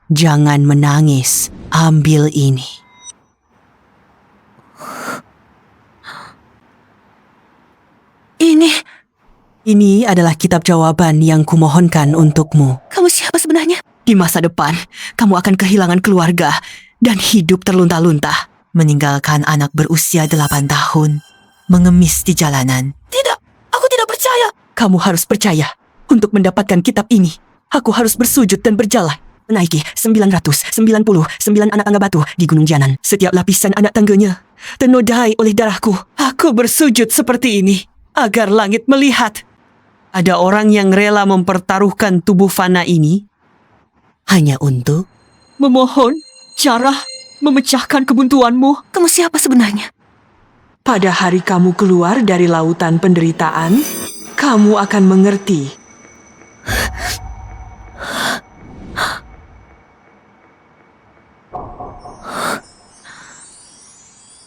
Jangan menangis, ambil ini. Ini adalah kitab jawaban yang kumohonkan untukmu. Kamu siapa sebenarnya? Di masa depan, kamu akan kehilangan keluarga dan hidup terlunta-lunta. Meninggalkan anak berusia 8 tahun, mengemis di jalanan. Tidak, aku tidak percaya. Kamu harus percaya. Untuk mendapatkan kitab ini, aku harus bersujud dan berjalan. Menaiki 999 anak tangga batu di Gunung Jianan. Setiap lapisan anak tangganya ternodai oleh darahku. Aku bersujud seperti ini agar langit melihat. Ada orang yang rela mempertaruhkan tubuh fana ini hanya untuk memohon cara memecahkan kebuntuanmu. Kamu siapa sebenarnya? Pada hari kamu keluar dari lautan penderitaan, kamu akan mengerti.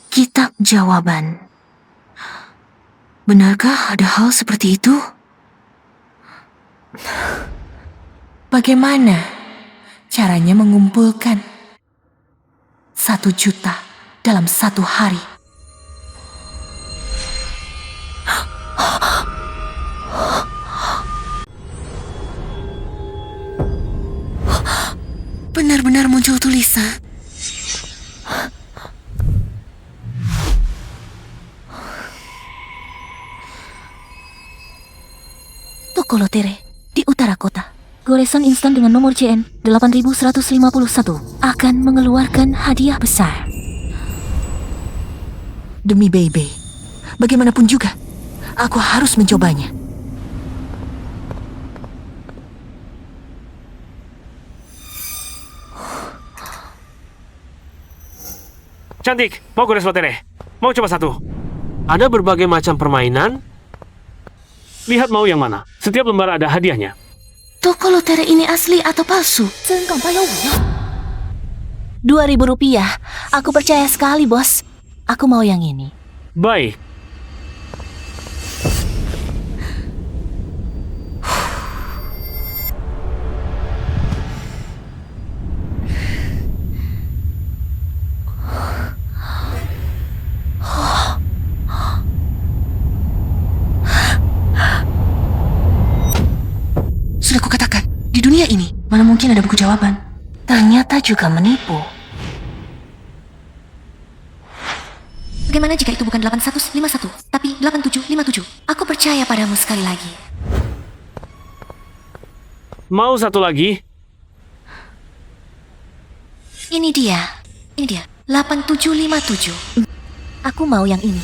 Kitab jawaban. Benarkah ada hal seperti itu? Bagaimana caranya mengumpulkan 1 juta dalam 1 hari? Benar-benar muncul tulisan. Toko Lotere di utara kota. Goresan instan dengan nomor CN 8151 akan mengeluarkan hadiah besar. Demi Bebe, bagaimanapun juga, aku harus mencobanya. Cantik, mau gores lotere? Mau coba satu? Ada berbagai macam permainan. Lihat mau yang mana. Setiap lembar ada hadiahnya. Toko lotere ini asli atau palsu? 2.000 rupiah. Aku percaya sekali, bos. Aku mau yang ini. Baik. Sudah kukatakan, di dunia ini mana mungkin ada buku jawaban. Ternyata juga menipu. Bagaimana jika itu bukan 8151, tapi 8757? Aku percaya padamu sekali lagi. Mau satu lagi? Ini dia, 8757. Aku mau yang ini.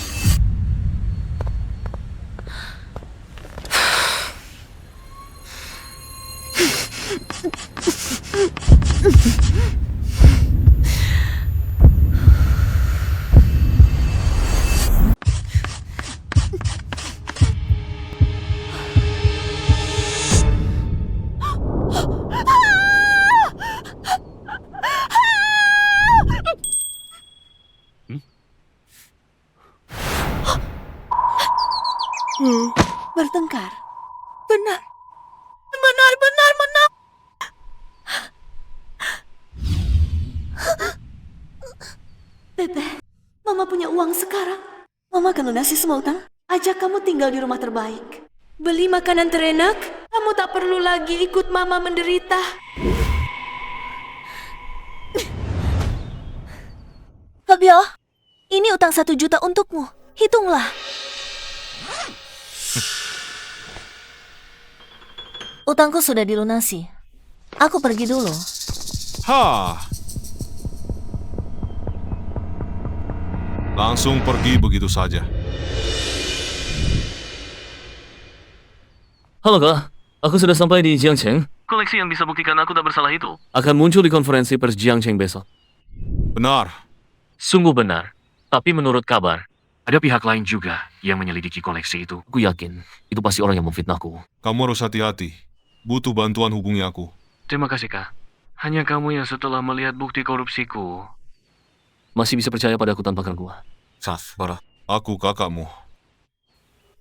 Bertengkar. Benar. Bebe, Mama punya uang sekarang. Mama akan lunasi semua utang. Ajak kamu tinggal di rumah terbaik. Beli makanan terenak. Kamu tak perlu lagi ikut Mama menderita. Fabio, ini utang 1 juta untukmu. Hitunglah. Utangku sudah dilunasi. Aku pergi dulu. Langsung pergi begitu saja. Halo kak, aku sudah sampai di Jiangcheng. Koleksi yang bisa buktikan aku tak bersalah itu akan muncul di konferensi pers Jiangcheng besok. Benar. Sungguh benar. Tapi menurut kabar, ada pihak lain juga yang menyelidiki koleksi itu. Aku yakin, itu pasti orang yang memfitnahku. Kamu harus hati-hati. Butuh bantuan, hubungi aku. Terima kasih kak. Hanya kamu yang setelah melihat bukti korupsiku masih bisa percaya pada aku tanpa keraguan. Bara, aku kakakmu.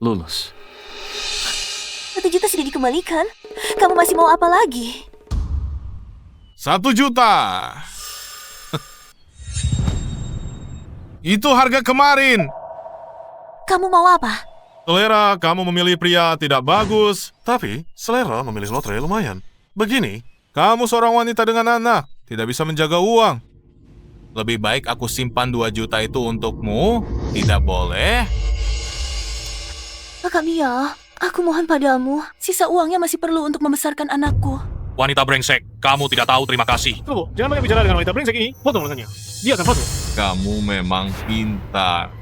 Lulus. 1 juta sudah dikembalikan. Kamu masih mau apa lagi? 1 juta. Itu harga kemarin. Kamu mau apa? Selera kamu memilih pria tidak bagus, tapi selera memilih lotre lumayan. Begini, kamu seorang wanita dengan anak, tidak bisa menjaga uang. Lebih baik aku simpan 2 juta itu untukmu, tidak boleh. Kakak Mia, aku mohon padamu, sisa uangnya masih perlu untuk membesarkan anakku. Wanita brengsek, kamu tidak tahu terima kasih. Tunggu, jangan banyak bicara dengan wanita brengsek ini. Potong lengannya. Dia akan potong. Kamu memang pintar.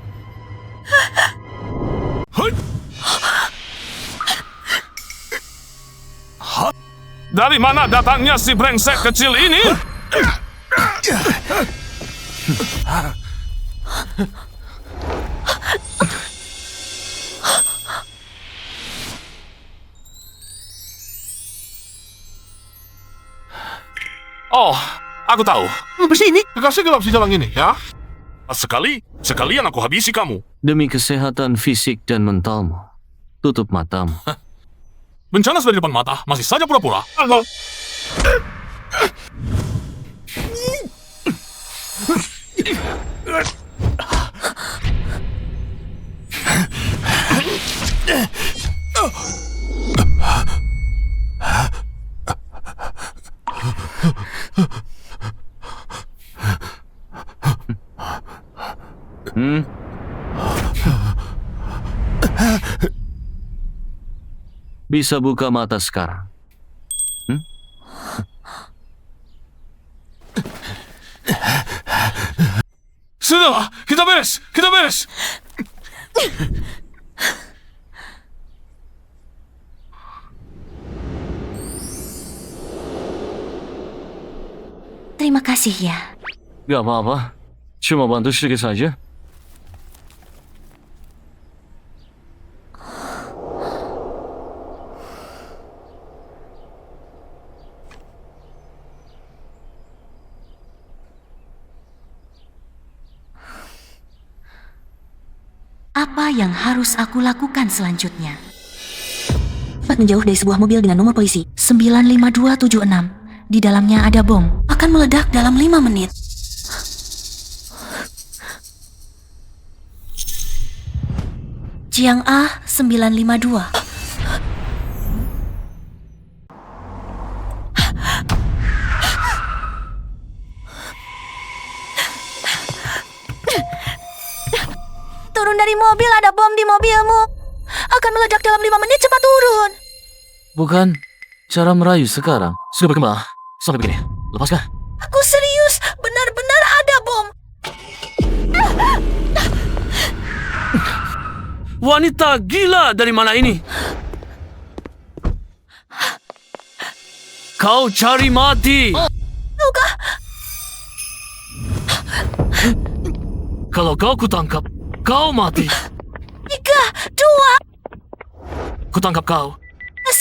Dari mana datangnya si brengsek kecil ini? Oh, aku tahu. Bersih ini. Kekasih gelap si jalan ini, ya? Sekalian aku habisi kamu. Demi kesehatan fisik dan mentalmu, tutup matamu. Bencana sudah di depan mata, masih saja pura-pura. Bisa buka mata sekarang. Sudah, kita beres. Terima kasih ya. Gak apa-apa, cuma bantu sedikit saja. Apa yang harus aku lakukan selanjutnya? Cepat menjauh dari sebuah mobil dengan nomor polisi 95276. Di dalamnya ada bom. Akan meledak dalam 5 menit. Jiang A 952. Turun dari mobil, ada bom di mobilmu. Akan meledak dalam 5 menit, cepat turun. Bukan cara merayu sekarang. Sudah berkembang. Sampai begini. Lepaskan. Aku serius, benar-benar ada bom. Wanita gila dari mana ini? Kau cari mati. Luka. Kalau kau kutangkap, kau mati. 3, 2, Kutangkap kau. 1.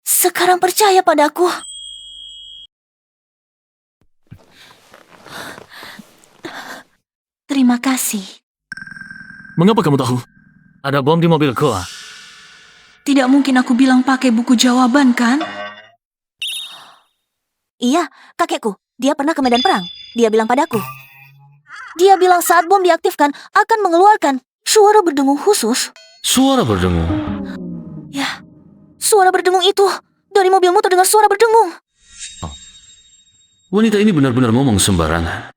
Sekarang percaya padaku. Terima kasih. Mengapa kamu tahu? Ada bom di mobil kau. Tidak mungkin aku bilang pakai buku jawaban, kan? Iya, kakekku. Dia pernah ke medan perang. Dia bilang padaku. Dia bilang saat bom diaktifkan akan mengeluarkan suara berdengung khusus. Suara berdengung. Ya, suara berdengung itu. Dari mobilmu terdengar suara berdengung. Wanita ini benar-benar ngomong sembarangan.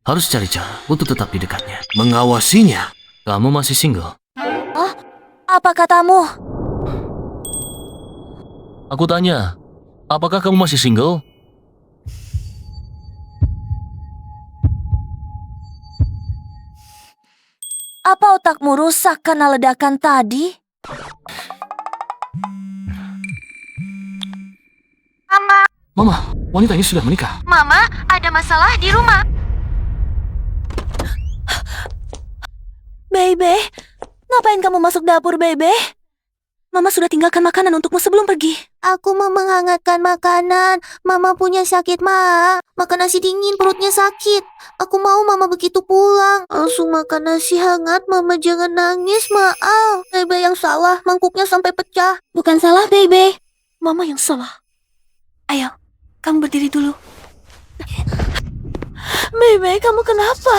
Harus cari cara untuk tetap di dekatnya. Mengawasinya. Kamu masih single. Oh, apa katamu? Aku tanya, apakah kamu masih single? Apa otakmu rusak karena ledakan tadi? Mama, wanita ini sudah menikah. Mama, ada masalah di rumah. Bebe, ngapain kamu masuk dapur, Bebe? Mama sudah tinggalkan makanan untukmu sebelum pergi. Aku mau menghangatkan makanan. Mama punya sakit, Ma. Makan nasi dingin, perutnya sakit. Aku mau Mama begitu pulang. Langsung makan nasi hangat. Mama jangan nangis, maaf. Bebe yang salah, mangkuknya sampai pecah. Bukan salah, Bebe. Mama yang salah. Ayo, kamu berdiri dulu. Bebe, kamu kenapa?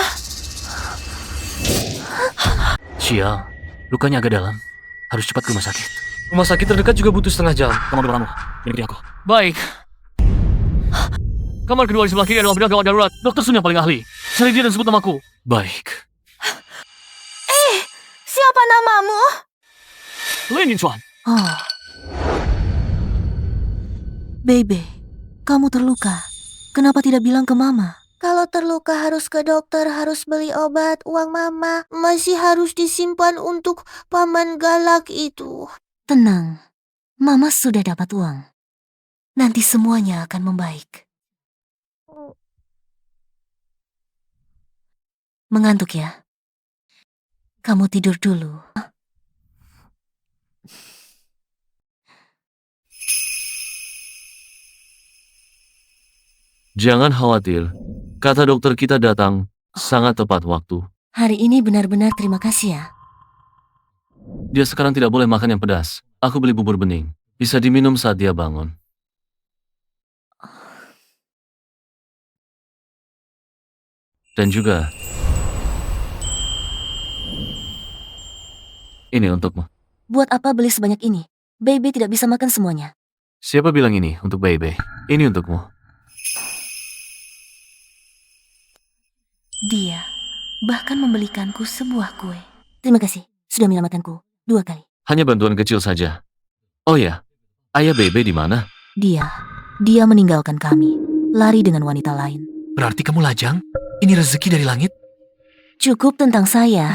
Sial, lukanya agak dalam. Harus cepat ke rumah sakit. Rumah sakit terdekat juga butuh setengah jam. Kamu ambil barangmu. Ini aku. Baik. Kamar kedua di sebelah kiri adalah bedah gawat darurat. Dokter Sun yang paling ahli. Cari dia dan sebut namaku. Baik. Siapa namamu? Lin Yinchuan. Oh. Bebe, kamu terluka. Kenapa tidak bilang ke Mama? Kalau terluka harus ke dokter, harus beli obat, uang Mama masih harus disimpan untuk paman galak itu. Tenang, Mama sudah dapat uang. Nanti semuanya akan membaik. Mengantuk ya? Kamu tidur dulu. Jangan khawatir. Kata dokter kita datang sangat tepat waktu. Hari ini benar-benar terima kasih ya. Dia sekarang tidak boleh makan yang pedas. Aku beli bubur bening. Bisa diminum saat dia bangun. Dan juga ini untukmu. Buat apa beli sebanyak ini? Bebe tidak bisa makan semuanya. Siapa bilang ini untuk Bebe? Ini untukmu. Dia bahkan membelikanku sebuah kue. Terima kasih, sudah menyelamatkanku 2 kali. Hanya bantuan kecil saja. Oh ya, ayah Bebe di mana? Dia meninggalkan kami, lari dengan wanita lain. Berarti kamu lajang? Ini rezeki dari langit? Cukup tentang saya.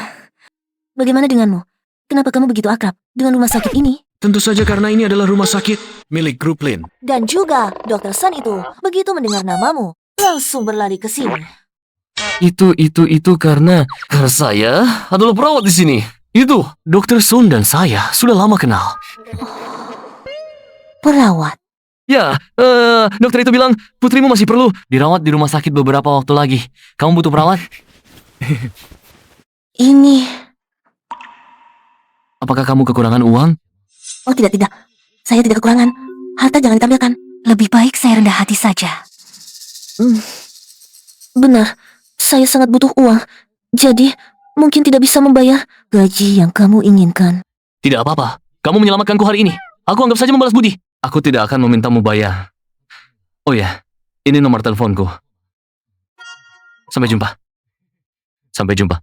Bagaimana denganmu? Kenapa kamu begitu akrab dengan rumah sakit ini? Tentu saja karena ini adalah rumah sakit milik grup Lin. Dan juga Dr. Sun itu begitu mendengar namamu, langsung berlari ke sini. Itu karena saya adalah perawat di sini. Itu, Dokter Sun dan saya sudah lama kenal. Perawat? Ya, dokter itu bilang putrimu masih perlu dirawat di rumah sakit beberapa waktu lagi. Kamu butuh perawat? Ini... Apakah kamu kekurangan uang? Oh tidak. Saya tidak kekurangan. Harta jangan ditampilkan. Lebih baik saya rendah hati saja. Benar, saya sangat butuh uang. Jadi, mungkin tidak bisa membayar gaji yang kamu inginkan. Tidak apa-apa. Kamu menyelamatkanku hari ini. Aku anggap saja membalas budi. Aku tidak akan memintamu bayar. Oh ya, ini nomor teleponku. Sampai jumpa. Sampai jumpa.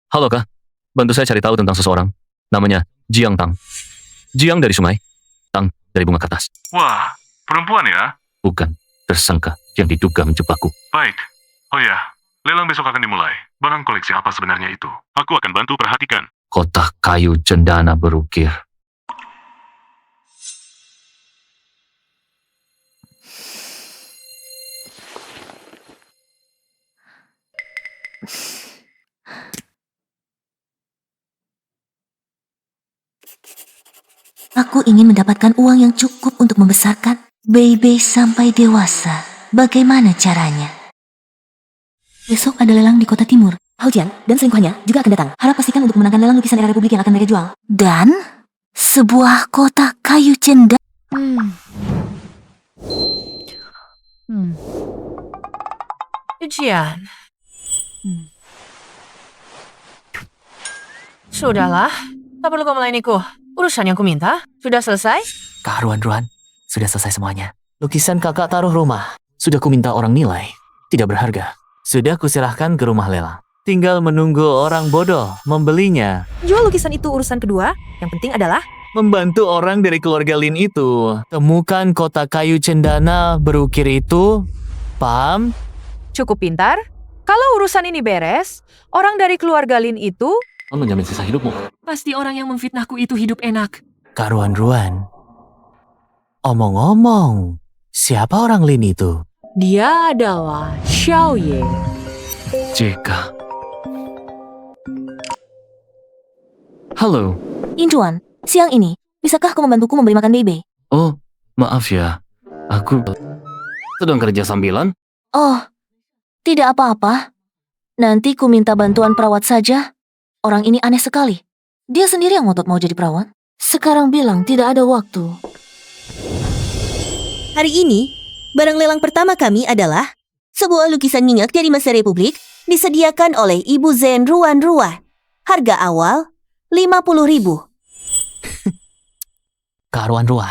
Halo Kak, bantu saya cari tahu tentang seseorang. Namanya Jiang Tang. Jiang dari sungai, Tang dari bunga kertas. Wah, perempuan ya? Bukan, tersangka yang diduga menjebakku. Baik. Oh ya, lelang besok akan dimulai. Barang koleksi apa sebenarnya itu? Aku akan bantu perhatikan. Kotak kayu cendana berukir. Aku ingin mendapatkan uang yang cukup untuk membesarkan Bebe sampai dewasa. Bagaimana caranya? Besok ada lelang di kota timur. Hao Jian dan selingkuhannya juga akan datang. Harap pastikan untuk memenangkan lelang lukisan era Republik yang akan mereka jual. Dan sebuah kotak kayu cendana. Jian. Sudahlah, tak perlu kau melayaniku. Urusan yang kuminta sudah selesai? Kak Ruan, sudah selesai semuanya. Lukisan kakak taruh rumah. Sudah kuminta orang nilai. Tidak berharga. Sudah kusilahkan ke rumah lelang. Tinggal menunggu orang bodoh membelinya. Jual lukisan itu urusan kedua. Yang penting adalah Membantu orang dari keluarga Lin itu. Temukan kotak kayu cendana berukir itu. Paham? cukup pintar. Kalau urusan ini beres, orang dari keluarga Lin itu menjamin sisa hidupmu. pasti orang yang memfitnahku itu hidup enak. Kak Ruan. Omong-omong, siapa orang Lin itu? Dia adalah Xiao Ye. JK. Halo. Injuan, siang ini, bisakah kau membantuku memberi makan Bebe? Oh, maaf ya. Aku sedang kerja sambilan. Oh, tidak apa-apa. Nanti ku minta bantuan perawat saja. Orang ini aneh sekali. Dia sendiri yang ngotot mau jadi perawat. Sekarang bilang tidak ada waktu. Hari ini, barang lelang pertama kami adalah sebuah lukisan minyak dari masa Republik disediakan oleh Ibu Zen Ruan Rua. Harga awal 50.000. Kak Ruan Rua,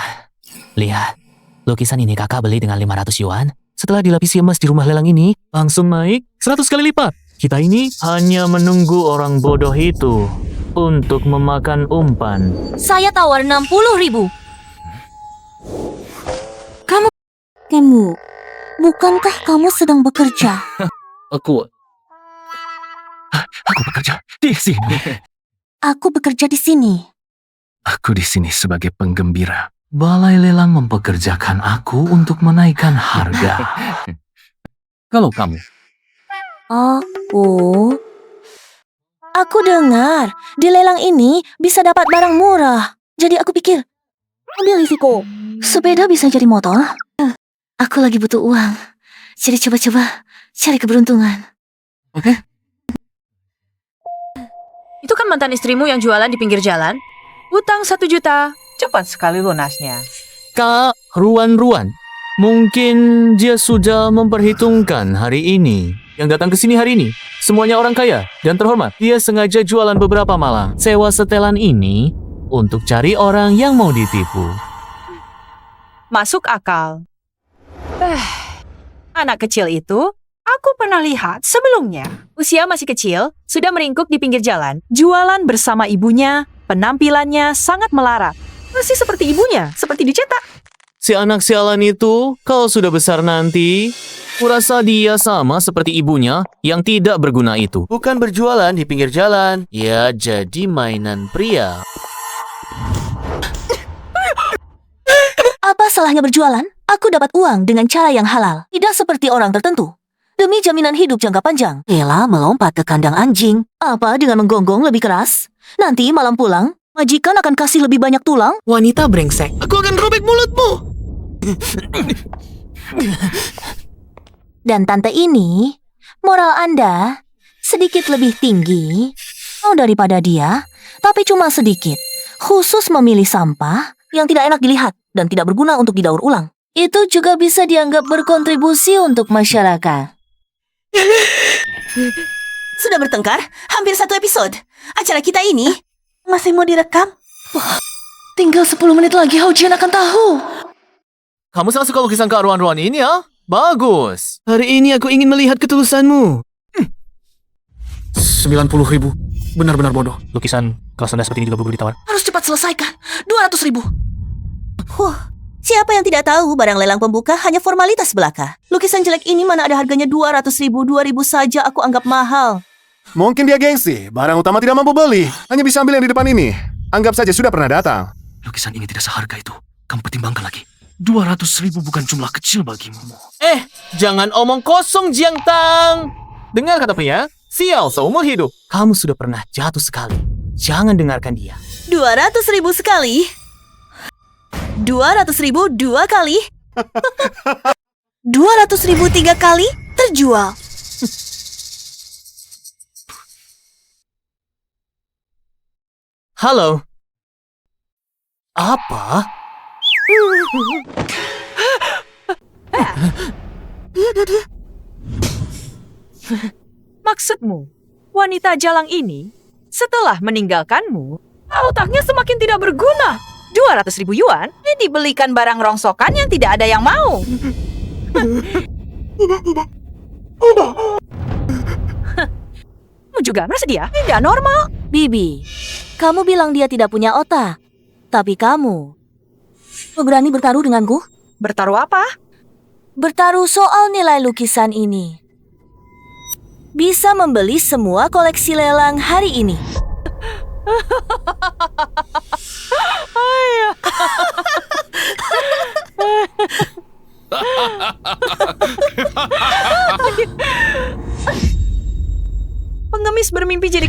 lihat. Lukisan ini kakak beli dengan 500 yuan. Setelah dilapisi emas di rumah lelang ini, langsung naik 100 kali lipat. Kita ini hanya menunggu orang bodoh itu untuk memakan umpan. Saya tawar 60.000. Kamu, bukankah kamu sedang bekerja? Aku bekerja di sini. Aku bekerja di sini. Aku di sini sebagai penggembira. Balai lelang mempekerjakan aku untuk menaikkan harga. Kalau kamu, Aku dengar di lelang ini bisa dapat barang murah. Jadi aku pikir, ambil risiko. Sepeda bisa jadi motor. Aku lagi butuh uang. Jadi coba-coba cari keberuntungan. oke? Itu kan mantan istrimu yang jualan di pinggir jalan? Utang 1 juta, cepat sekali lunasnya. Kak Ruan, mungkin dia sudah memperhitungkan hari ini. Yang datang ke sini hari ini, semuanya orang kaya dan terhormat. Dia sengaja jualan beberapa malam, sewa setelan ini untuk cari orang yang mau ditipu. Masuk akal. Anak kecil itu, aku pernah lihat sebelumnya. Usia masih kecil, sudah meringkuk di pinggir jalan, jualan bersama ibunya, penampilannya sangat melarat. Masih seperti ibunya, seperti dicetak. Si anak sialan itu, kalau sudah besar nanti, kurasa dia sama seperti ibunya yang tidak berguna itu. Bukan berjualan di pinggir jalan, ya jadi mainan pria. Apa salahnya berjualan? Aku dapat uang dengan cara yang halal. Tidak seperti orang tertentu. Demi jaminan hidup jangka panjang. Ella melompat ke kandang anjing. Apa dengan menggonggong lebih keras? Nanti malam pulang, majikan akan kasih lebih banyak tulang. Wanita brengsek. Aku akan robek mulutmu! Dan tante ini, moral Anda sedikit lebih tinggi daripada dia, tapi cuma sedikit. Khusus memilih sampah yang tidak enak dilihat dan tidak berguna untuk didaur ulang. Itu juga bisa dianggap berkontribusi untuk masyarakat. Sudah bertengkar? Hampir 1 episode. Acara kita ini masih mau direkam? Tinggal 10 menit lagi Hao-Jian akan tahu. Kamu sangat suka lukisan Kak Ruan ini ya? Bagus. Hari ini aku ingin melihat ketulusanmu. 90.000. Benar-benar bodoh. Lukisan kelas rendah seperti ini juga belum ditawar. Harus cepat selesaikan. 200.000. Siapa yang tidak tahu barang lelang pembuka hanya formalitas belaka. Lukisan jelek ini mana ada harganya 200.000, 2.000 saja aku anggap mahal. Mungkin dia gengsi. Barang utama tidak mampu beli. Hanya bisa ambil yang di depan ini. Anggap saja sudah pernah datang. Lukisan ini tidak seharga itu. Kamu pertimbangkan lagi. 200.000 bukan jumlah kecil bagimu. Jangan omong kosong, Jiang Tang. Dengar kata pria, sial seumur hidup. Kamu sudah pernah jatuh sekali. Jangan dengarkan dia. 200.000 sekali. 200.000 2 kali. 200.000 3 kali terjual. Halo. Apa? Maksudmu, wanita jalang ini setelah meninggalkanmu, otaknya semakin tidak berguna. 200.000 yuan, dibelikan barang rongsokan yang tidak ada yang mau. Kamu juga merasa dia tidak normal. Bibi, kamu bilang dia tidak punya otak. Tapi kamu berani bertaruh denganku? Bertaruh apa? Bertaruh soal nilai lukisan ini. Bisa membeli semua koleksi lelang hari ini.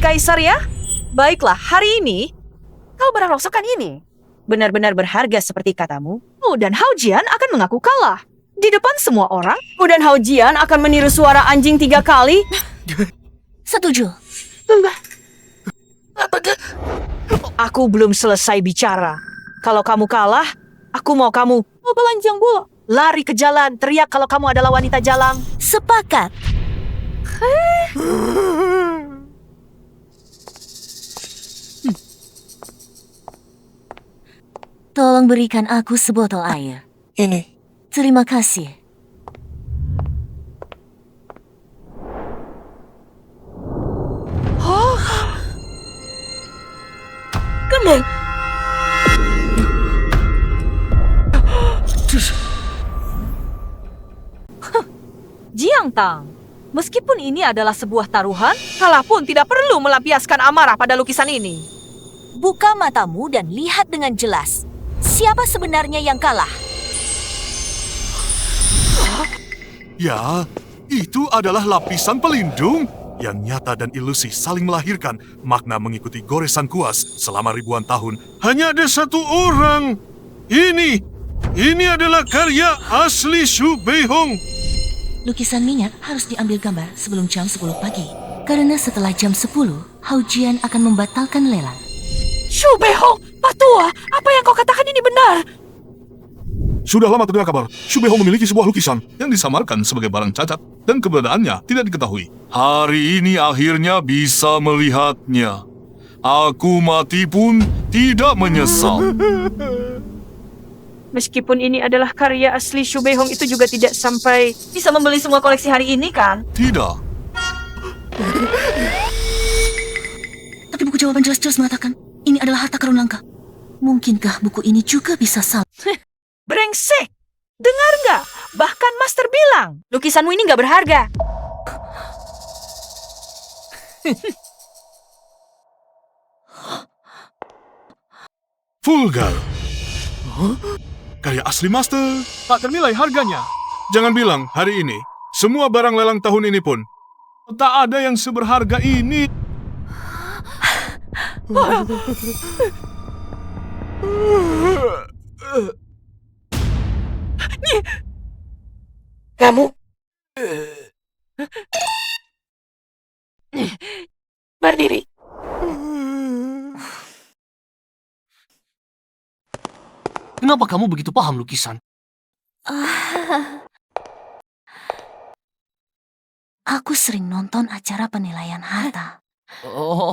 Kaisar ya? Baiklah, hari ini kau barang rongsokan ini benar-benar berharga seperti katamu. Dan Hao Jian akan mengaku kalah di depan semua orang. Dan Hao Jian akan meniru suara anjing 3 kali. Setuju. Aku belum selesai bicara. Kalau kamu kalah, aku mau kamu telanjang bola. Lari ke jalan, teriak kalau kamu adalah wanita jalang. Sepakat. Tolong berikan aku sebotol air. Ini. Terima kasih. Kamu. Jiang Tang, meskipun ini adalah sebuah taruhan, kalah pun tidak perlu melampiaskan amarah pada lukisan ini. Buka matamu dan lihat dengan jelas. Siapa sebenarnya yang kalah? Ya, itu adalah lapisan pelindung yang nyata dan ilusi saling melahirkan makna mengikuti goresan kuas selama ribuan tahun. Hanya ada satu orang. Ini adalah karya asli Shu Beihong. Lukisan minyak harus diambil gambar sebelum jam 10 pagi. Karena setelah jam 10, Hao Jian akan membatalkan lelang. Shu Beihong, Pak Tua, apa yang kau katakan ini benar? Sudah lama terdengar kabar, Shu Beihong memiliki sebuah lukisan yang disamarkan sebagai barang cacat dan keberadaannya tidak diketahui. Hari ini akhirnya bisa melihatnya. Aku mati pun tidak menyesal. Meskipun ini adalah karya asli Shu Beihong, itu juga tidak sampai bisa membeli semua koleksi hari ini, kan? Tidak. Tapi buku jawaban jelas-jelas mengatakan ini adalah harta karun langka. Mungkinkah buku ini juga bisa salah? Brengsek! Dengar nggak? Bahkan Master bilang, lukisanmu ini nggak berharga. Vulgar. Karya asli Master. Tak ternilai harganya. Jangan bilang hari ini, semua barang lelang tahun ini pun tak ada yang seberharga ini. Kamu berdiri. Kenapa kamu begitu paham lukisan? Aku sering nonton acara penilaian harta. Oh,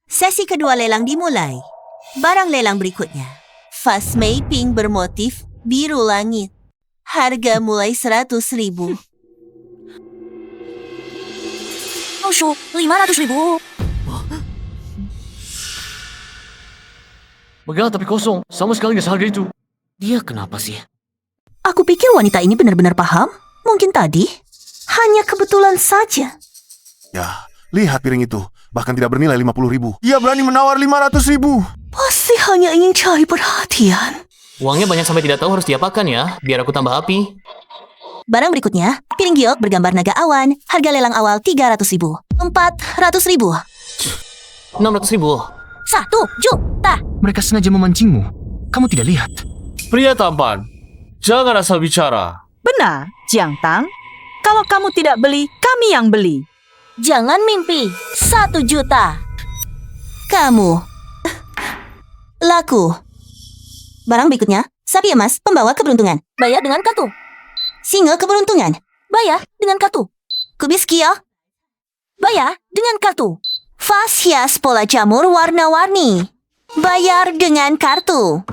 Sesi kedua lelang dimulai. Barang lelang berikutnya. Vas Mei pink bermotif biru langit. Harga mulai 100.000. Oh, 500.000. megah tapi kosong. Sama sekali nggak seharga itu. Dia kenapa sih? Aku pikir wanita ini benar-benar paham. Mungkin tadi hanya kebetulan saja. Ya, lihat piring itu. Bahkan tidak bernilai 50.000. Ia berani menawar 500.000. Pasti hanya ingin cari perhatian. Uangnya banyak sampai tidak tahu harus diapakan ya, biar aku tambah api. Barang berikutnya, piring giok bergambar naga awan. Harga lelang awal 300.000. 400.000. 600.000. 1 juta. Mereka sengaja memancingmu. Kamu tidak lihat. Pria tampan, jangan asal bicara. Benar, Jiang Tang. Kalau kamu tidak beli, kami yang beli. Jangan mimpi. 1 juta. Kamu. Laku. Barang berikutnya, sapi emas pembawa keberuntungan. Bayar dengan kartu. Singa keberuntungan. Bayar dengan kartu. Kubis kiok. Bayar dengan kartu. Vas hias pola jamur warna-warni. Bayar dengan kartu.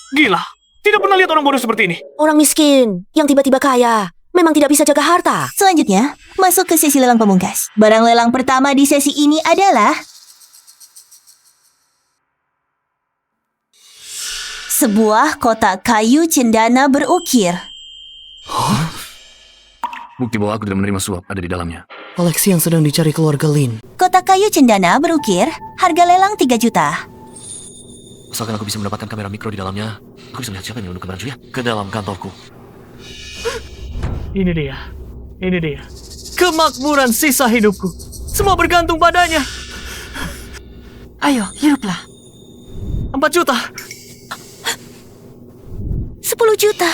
Gila, tidak pernah lihat orang bodoh seperti ini. Orang miskin yang tiba-tiba kaya memang tidak bisa jaga harta. Selanjutnya, masuk ke sesi lelang pemungkas. Barang lelang pertama di sesi ini adalah sebuah kotak kayu cendana berukir. Bukti bahwa aku tidak menerima suap ada di dalamnya. Koleksi yang sedang dicari keluarga Lin. Kotak kayu cendana berukir, harga lelang 3 juta. Asalkan aku bisa mendapatkan kamera mikro di dalamnya, aku bisa melihat siapa yang menundukkan Ranju ya ke dalam kantorku. Ini dia. Ini dia. Kemakmuran sisa hidupku. Semua bergantung padanya. Ayo, hiduplah. 4 juta. 10 juta.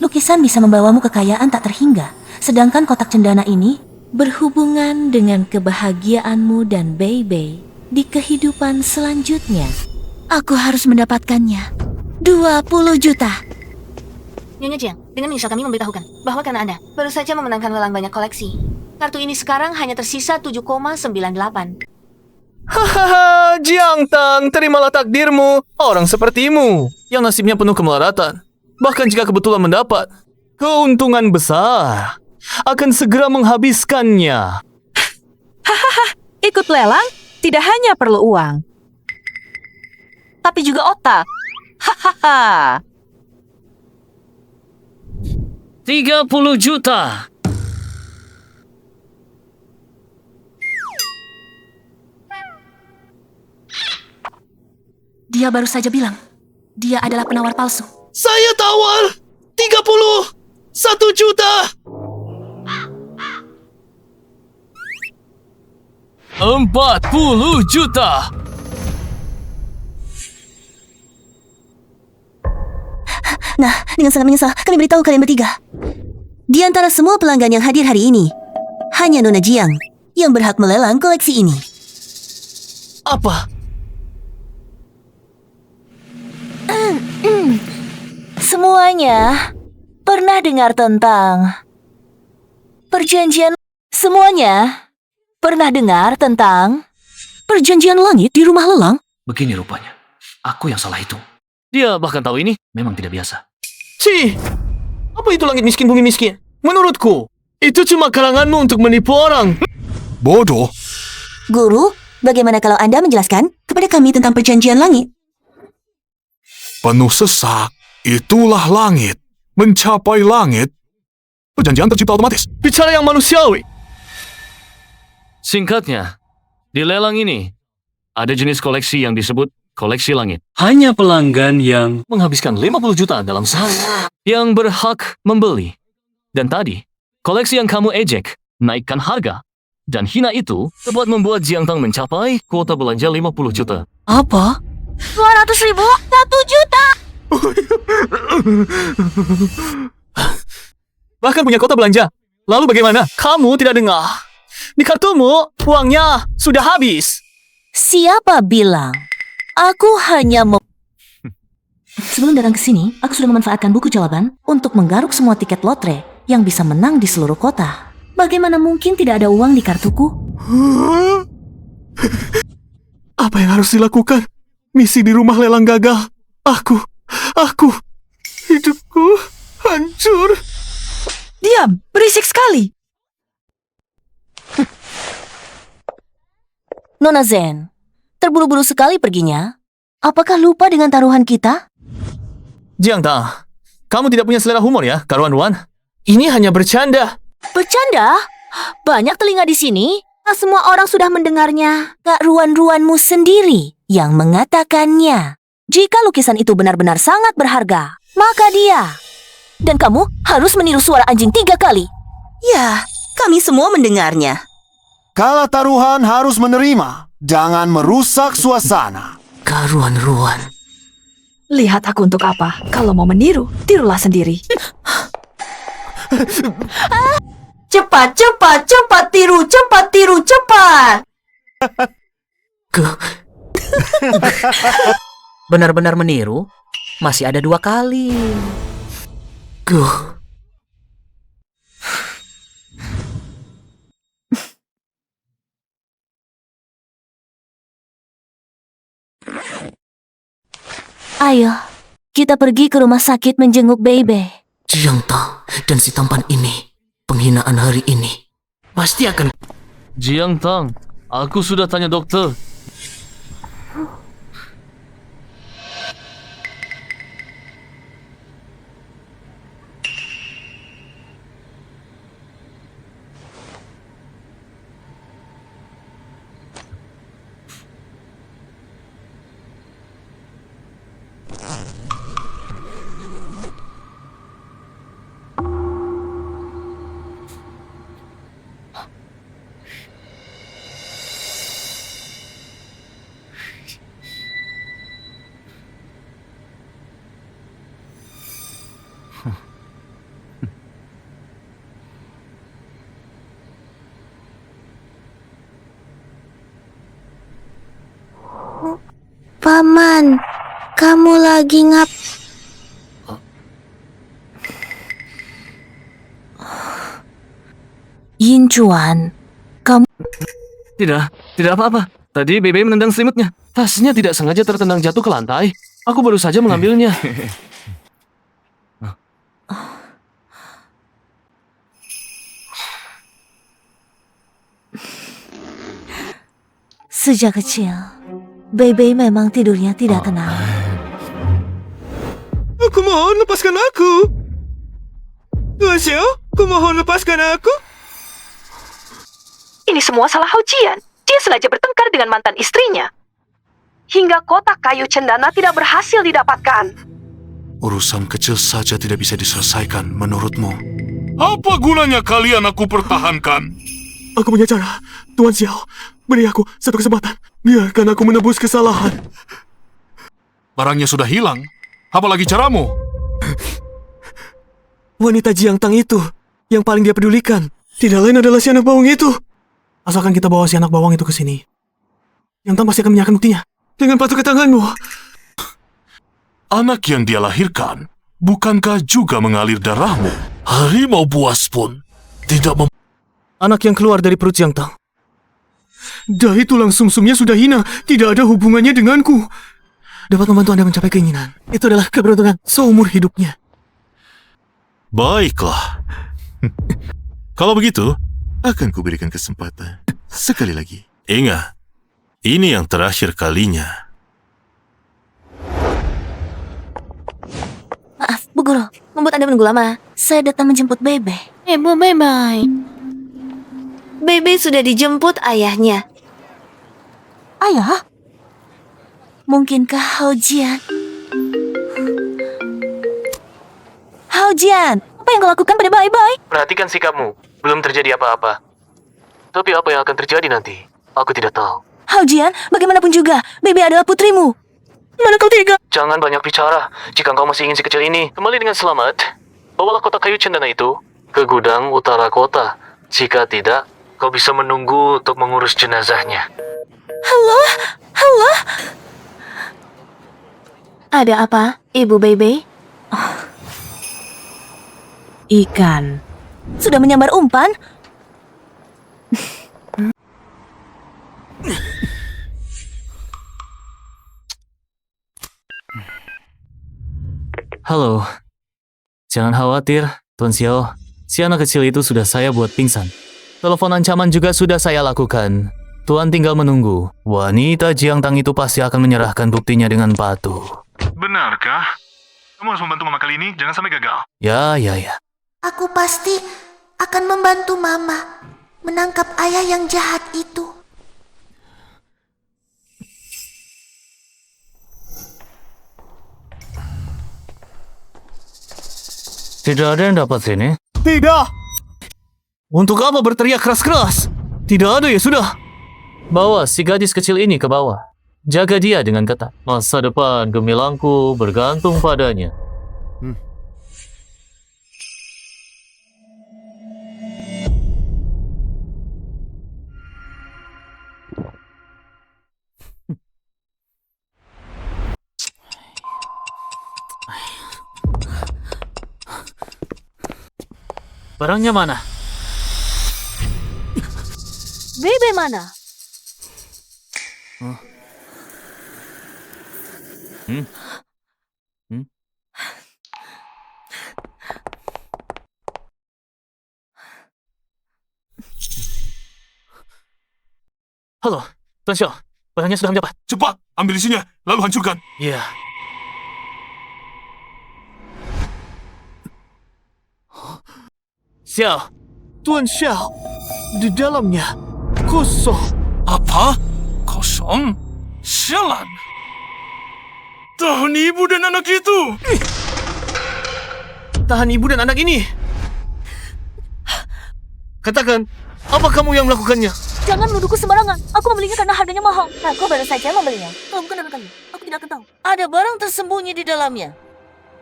Lukisan bisa membawamu kekayaan tak terhingga, sedangkan kotak cendana ini berhubungan dengan kebahagiaanmu dan Bebe di kehidupan selanjutnya. Aku harus mendapatkannya. 20 juta. Nyonya Jiang, dengan menyesal kami memberitahukan bahwa karena Anda baru saja memenangkan lelang banyak koleksi, kartu ini sekarang hanya tersisa 7,98. Hahaha, Jiang Tang, terimalah takdirmu. Orang sepertimu yang nasibnya penuh kemelaratan. Bahkan jika kebetulan mendapat keuntungan besar, akan segera menghabiskannya. Ikut lelang tidak hanya perlu uang, tapi juga otak. Hahaha. 30 juta. Dia baru saja bilang, dia adalah penawar palsu. Saya tawar 31 juta. 40 juta. Nah, dengan sangat menyesal, kami beritahu kalian bertiga. Di antara semua pelanggan yang hadir hari ini, hanya Nona Jiang yang berhak melelang koleksi ini. Apa? Semuanya pernah dengar tentang perjanjian. Semuanya pernah dengar tentang Perjanjian langit di rumah lelang? Begini rupanya. Aku yang salah itu. Dia bahkan tahu ini memang tidak biasa. Cih, apa itu langit miskin bumi miskin? Menurutku, itu cuma karanganmu untuk menipu orang. Bodoh. Guru, bagaimana kalau Anda menjelaskan kepada kami tentang perjanjian langit? Penuh sesak. Itulah langit. Mencapai langit. Perjanjian tercipta otomatis. Bicara yang manusiawi. Singkatnya, di lelang ini ada jenis koleksi yang disebut koleksi langit. Hanya pelanggan yang Menghabiskan 50 juta dalam sehari yang berhak membeli. Dan tadi, koleksi yang kamu ejek, naikkan harga, dan hina itu dapat membuat Jiang Tang mencapai kuota belanja 50 juta. Apa? 200 ribu, 1 juta. Bahkan punya kota belanja. Lalu bagaimana? Kamu tidak dengar. Di kartumu, uangnya sudah habis. Siapa bilang? Aku hanya mau... Sebelum datang ke sini, aku sudah memanfaatkan buku jawaban untuk menggaruk semua tiket lotre yang bisa menang di seluruh kota. Bagaimana mungkin tidak ada uang di kartuku? Apa yang harus dilakukan? Misi di rumah lelang gagal. Aku, hidupku hancur. Diam, berisik sekali. Nona Zen, terburu-buru sekali perginya. Apakah lupa dengan taruhan kita? Jiang Tang, kamu tidak punya selera humor ya, karuan-ruan? Ini hanya bercanda. Bercanda? Banyak telinga di sini. Tak semua orang sudah mendengarnya. Kak ruan-ruanmu sendiri yang mengatakannya. Jika lukisan itu benar-benar sangat berharga, maka dia. Dan kamu harus meniru suara anjing 3 kali. Ya, kami semua mendengarnya. Kalah taruhan harus menerima. Jangan merusak suasana. Karuan-ruan. Lihat aku untuk apa. Kalau mau meniru, tirulah sendiri. Cepat, cepat, cepat tiru, cepat tiru, cepat. Benar-benar meniru? Masih ada 2 kali. Ayo, kita pergi ke rumah sakit menjenguk Bebe. Jiang Tang dan si tampan ini, penghinaan hari ini, pasti akan... Jiang Tang, aku sudah tanya dokter. Paman, kamu lagi Yin Chuan, Tidak apa-apa. Tadi Bebe menendang selimutnya. Tasnya tidak sengaja tertendang jatuh ke lantai. Aku baru saja mengambilnya. sejak kecil, Bebe memang tidurnya tidak tenang. Aku mohon lepaskan aku. Tuan Xiao, aku mohon lepaskan aku. Ini semua salah Hao Jian. Dia sengaja bertengkar dengan mantan istrinya. Hingga kotak kayu cendana tidak berhasil didapatkan. Urusan kecil saja tidak bisa diselesaikan menurutmu. Apa gunanya kalian aku pertahankan? Aku punya cara. Tuan Xiao, beri aku satu kesempatan. Biarkan aku menebus kesalahan. Barangnya sudah hilang. Apalagi caramu? Wanita Jiang Tang itu yang paling dia pedulikan. Tidak lain adalah si anak bawang itu. Asalkan kita bawa si anak bawang itu ke sini, Yang Tang pasti akan menyerahkan buktinya. Dengan patuh ke tanganmu. Anak yang dia lahirkan, bukankah juga mengalir darahmu? Harimau buas pun tidak Anak yang keluar dari perut Jiang Tang. Dahi tulang sumsumnya sudah hina, tidak ada hubungannya denganku. Dapat membantu Anda mencapai keinginan. Itu adalah keberuntungan seumur hidupnya. Baiklah. Kalau begitu, akan kuberikan kesempatan sekali lagi. Ingat, ini yang terakhir kalinya. Maaf, Bu Guru, membuat Anda menunggu lama. Saya datang menjemput Bebe. Bu Bebe. Bebe sudah dijemput ayahnya. Ayah? Mungkinkah Hao Jian? Hao Jian, apa yang kau lakukan pada Bai-Bai? Perhatikan sikapmu. Belum terjadi apa-apa. Tapi apa yang akan terjadi nanti? Aku tidak tahu. Hao Jian, bagaimanapun juga, Bebe adalah putrimu. Mana kau tega? Jangan banyak bicara. Jika kau masih ingin si kecil ini kembali dengan selamat, bawalah kotak kayu cendana itu ke gudang utara kota. Jika tidak, kau bisa menunggu untuk mengurus jenazahnya. Halo? Ada apa, Ibu Bebe? Ikan. Sudah menyambar umpan? Halo. Jangan khawatir, Tuan Xiao. Si anak kecil itu sudah saya buat pingsan. Telepon ancaman juga sudah saya lakukan. Tuan tinggal menunggu. Wanita Jiang Tang itu pasti akan menyerahkan buktinya dengan patuh. Benarkah? Kamu harus membantu mama kali ini, jangan sampai gagal. Ya. Aku pasti akan membantu Mama menangkap ayah yang jahat itu. Tidak ada yang dapat sini. Tidak! Untuk apa berteriak keras-keras? Tidak ada ya sudah. Bawa si gadis kecil ini ke bawah. Jaga dia dengan ketat. Masa depan gemilangku bergantung padanya. Barangnya mana? Bebe mana? Halo, Tuan Xiao. Barangnya sudah mendapat. Cepat, ambil isinya, lalu hancurkan. Iya. Xiao, Tuan Xiao, di dalamnya kosong. Apa? Kosong? Sialan. Tahan ibu dan anak itu. Tahan ibu dan anak ini. Katakan, apa kamu yang melakukannya? Jangan menuduhku sembarangan. Aku membelinya karena harganya mahal. Aku baru saja membelinya. Kalau bukan anak kamu, aku tidak akan tahu. Ada barang tersembunyi di dalamnya.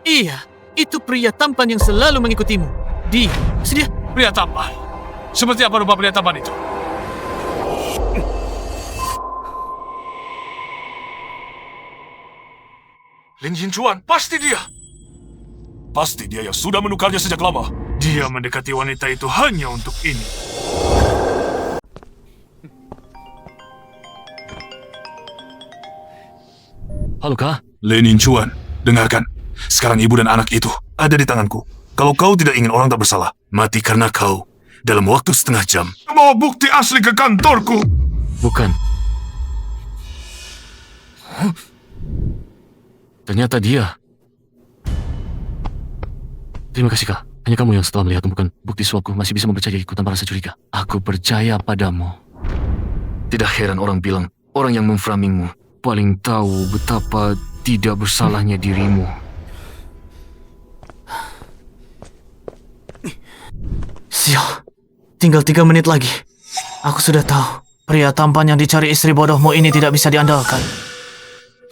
Iya, Itu pria tampan yang selalu mengikutimu. Dia, sedia. Pria tampan. Seperti apa rupa pria tampan itu? Lin Jinchuan, pasti dia. Pasti dia yang sudah menukarnya sejak lama. Dia mendekati wanita itu hanya untuk ini. Halo, Kak. Lin Jinchuan, dengarkan. Sekarang ibu dan anak itu ada di tanganku. Kalau kau tidak ingin orang tak bersalah, mati karena kau dalam waktu setengah jam. Bawa bukti asli ke kantorku. Bukan. Ternyata dia. Terima kasih, Kak. Hanya kamu yang setelah melihat bukan bukti swabku masih bisa mempercayaiku tanpa rasa curiga. Aku percaya padamu. Tidak heran orang bilang, orang yang memframingmu paling tahu betapa tidak bersalahnya dirimu. Sial, tinggal 3 menit lagi. Aku sudah tahu, pria tampan yang dicari istri bodohmu ini tidak bisa diandalkan.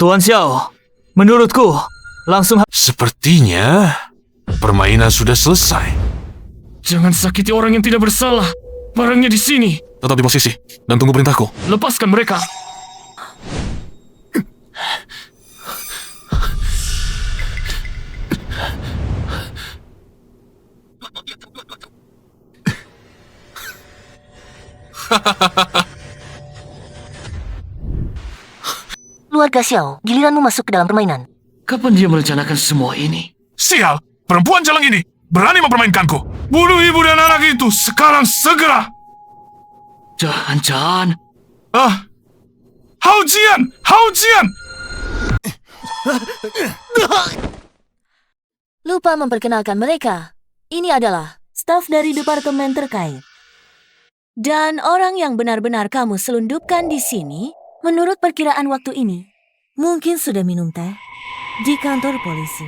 Tuan Xiao, menurutku, langsung... Sepertinya permainan sudah selesai. Jangan sakiti orang yang tidak bersalah. Barangnya di sini. Tetap di posisi dan tunggu perintahku. Lepaskan mereka. Keluarga Xiao, giliranmu masuk ke dalam permainan. Kapan dia merencanakan semua ini? Sial, perempuan jalang ini berani mempermainkanku. Bunuh ibu dan anak itu sekarang segera. Jangan. Hao Jian! Hao Jian! Lupa memperkenalkan mereka. Ini adalah staf dari departemen terkait. Dan orang yang benar-benar kamu selundupkan di sini, menurut perkiraan waktu ini, mungkin sudah minum teh di kantor polisi.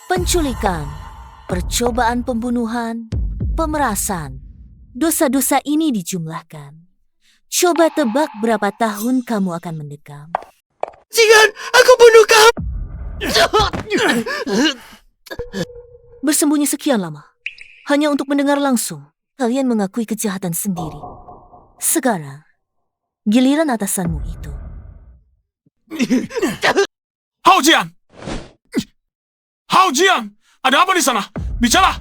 Penculikan, percobaan pembunuhan, pemerasan, dosa-dosa ini dijumlahkan. Coba tebak berapa tahun kamu akan mendekam. Jangan, aku bunuh kamu! Bersembunyi sekian lama, hanya untuk mendengar langsung kalian mengakui kejahatan sendiri. Sekarang, giliran atasanmu itu. Hao Jian! Hao Jian! Ada apa di sana? Bicara!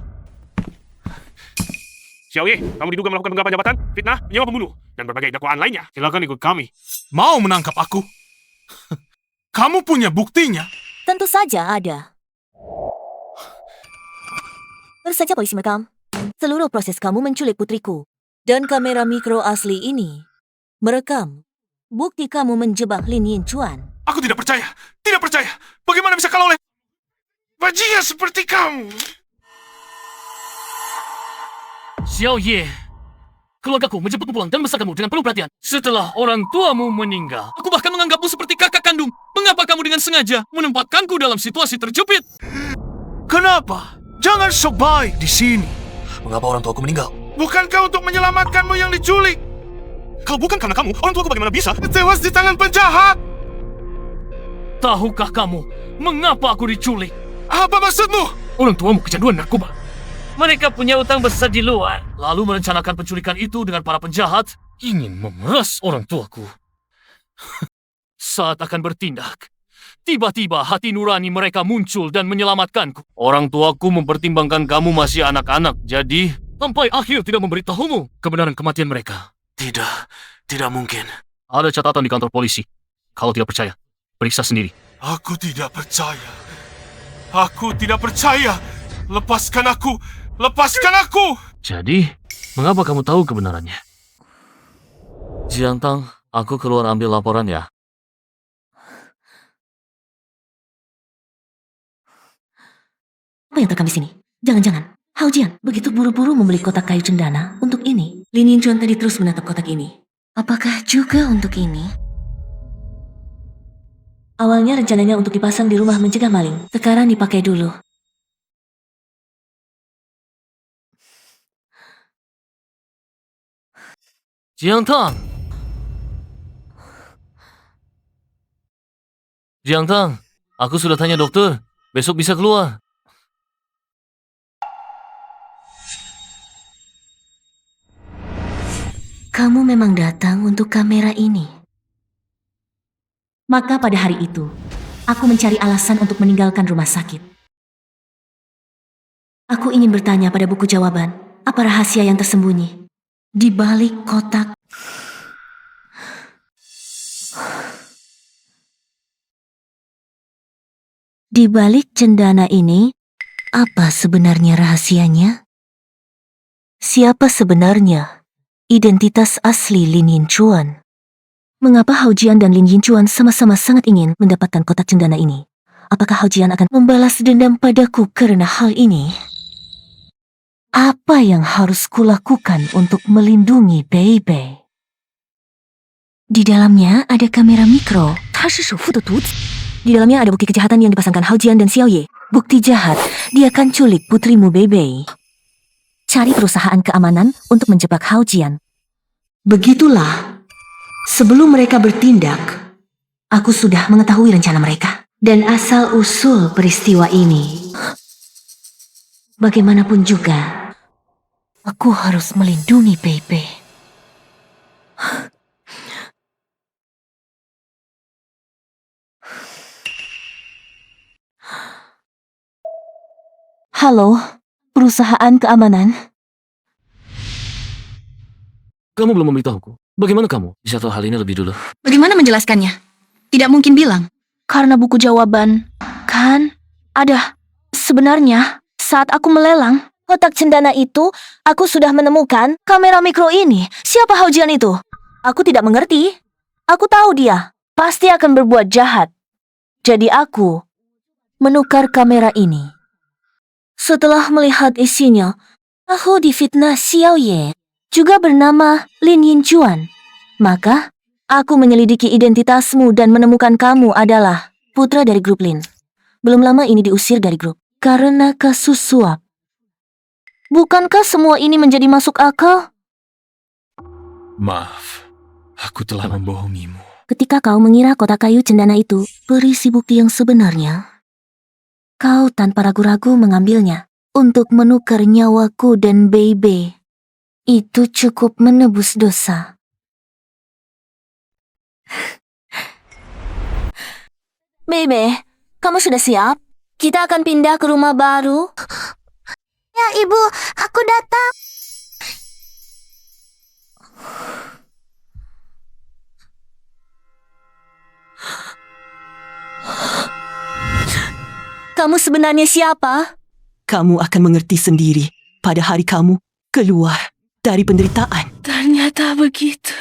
Xiao Ye, kamu diduga melakukan penggelapan jabatan, fitnah, menyewa pembunuh, dan berbagai dakwaan lainnya. Silakan ikut kami. Mau menangkap aku? Kamu punya buktinya? Tentu saja ada. Baru saja polisi merekam seluruh proses kamu menculik putriku. Dan kamera mikro asli ini merekam bukti kamu menjebak Lin Yinchuan. Aku tidak percaya. Tidak percaya. Bagaimana bisa kalah oleh bajingan seperti kamu? Xiao Ye, keluargaku menjemputmu pulang dan membesarkanmu dengan penuh perhatian. Setelah orang tuamu meninggal, aku bahkan menganggapmu seperti kakak kandung. Mengapa kamu dengan sengaja menempatkanku dalam situasi terjepit? Kenapa? Jangan sok baik di sini. Mengapa orang tuaku meninggal? Bukankah untuk menyelamatkanmu yang diculik? Kalau bukan karena kamu, orang tuaku bagaimana bisa tewas di tangan penjahat? Tahukah kamu mengapa aku diculik? Apa maksudmu? Orang tuamu kecanduan narkoba. Mereka punya utang besar di luar. Lalu merencanakan penculikan itu dengan para penjahat, ingin memeras orang tuaku. Saat akan bertindak, tiba-tiba hati nurani mereka muncul dan menyelamatkanku. Orang tuaku mempertimbangkan kamu masih anak-anak, jadi sampai akhir tidak memberitahumu kebenaran kematian mereka. Tidak mungkin. Ada catatan di kantor polisi. Kalau tidak percaya, periksa sendiri. Aku tidak percaya. Aku tidak percaya. Lepaskan aku. Lepaskan aku. Jadi, mengapa kamu tahu kebenarannya? Jiang Tang, aku keluar ambil laporan ya. Apa yang terekam di sini? Jangan-jangan Hao Jian begitu buru-buru membeli kotak kayu cendana untuk ini. Lin Yinchuan tadi terus menatap kotak ini. Apakah juga untuk ini? Awalnya rencananya untuk dipasang di rumah mencegah maling. Sekarang dipakai dulu. Jiang Tang! Jiang Tang, aku sudah tanya dokter. Besok bisa keluar. Kamu memang datang untuk kamera ini. Maka pada hari itu, aku mencari alasan untuk meninggalkan rumah sakit. Aku ingin bertanya pada buku jawaban, apa rahasia yang tersembunyi di balik kotak. Di balik cendana ini, apa sebenarnya rahasianya? Siapa sebenarnya identitas asli Lin Yinchuan? Mengapa Hao Jian dan Lin Yinchuan sama-sama sangat ingin mendapatkan kotak cendana ini? Apakah Hao Jian akan membalas dendam padaku karena hal ini? Apa yang harus kulakukan untuk melindungi Baby? Di dalamnya ada kamera mikro. Di dalamnya ada bukti kejahatan yang dipasangkan Hao Jian dan Xiao Ye. Bukti jahat, dia akan culik putrimu Baby. Cari perusahaan keamanan untuk menjebak Hao Jian. Begitulah, sebelum mereka bertindak, aku sudah mengetahui rencana mereka dan asal-usul peristiwa ini. Bagaimanapun juga, aku harus melindungi Baby. Halo, perusahaan keamanan. Kamu belum memberitahuku. Bagaimana kamu bisa tahu hal ini lebih dulu? Bagaimana menjelaskannya? Tidak mungkin bilang. Karena buku jawaban. Kan, ada. Sebenarnya, saat aku melelang kotak cendana itu, aku sudah menemukan kamera mikro ini. Siapa Hao Jian itu? Aku tidak mengerti. Aku tahu dia pasti akan berbuat jahat. Jadi aku menukar kamera ini. Setelah melihat isinya, aku difitnah Xiao Ye, juga bernama Lin Yinchuan. Maka, aku menyelidiki identitasmu dan menemukan kamu adalah putra dari grup Lin. Belum lama ini diusir dari grup karena kasus suap. Bukankah semua ini menjadi masuk akal? Maaf, aku telah membohongimu. Ketika kau mengira kotak kayu cendana itu berisi bukti yang sebenarnya, kau tanpa ragu-ragu mengambilnya untuk menukar nyawaku dan Baby. Itu cukup menebus dosa. Baby, kamu sudah siap? Kita akan pindah ke rumah baru. Ya, Ibu, aku datang. Kamu sebenarnya siapa? Kamu akan mengerti sendiri pada hari kamu keluar dari penderitaan. Ternyata begitu.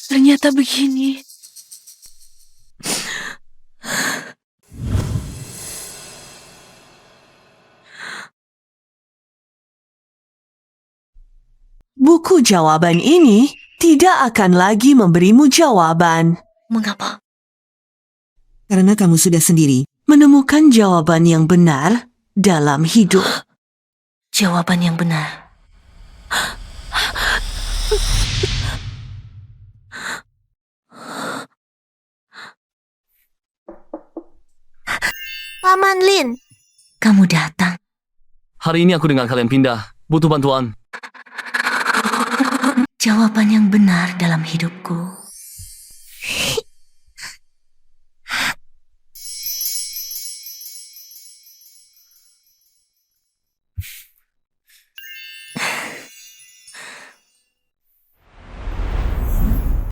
Ternyata begini. Buku jawaban ini tidak akan lagi memberimu jawaban. Mengapa? Karena kamu sudah sendiri menemukan jawaban yang benar dalam hidup. Jawaban yang benar. Paman Lin. Kamu datang. Hari ini aku dengar kalian pindah. Butuh bantuan. Jawaban yang benar dalam hidupku.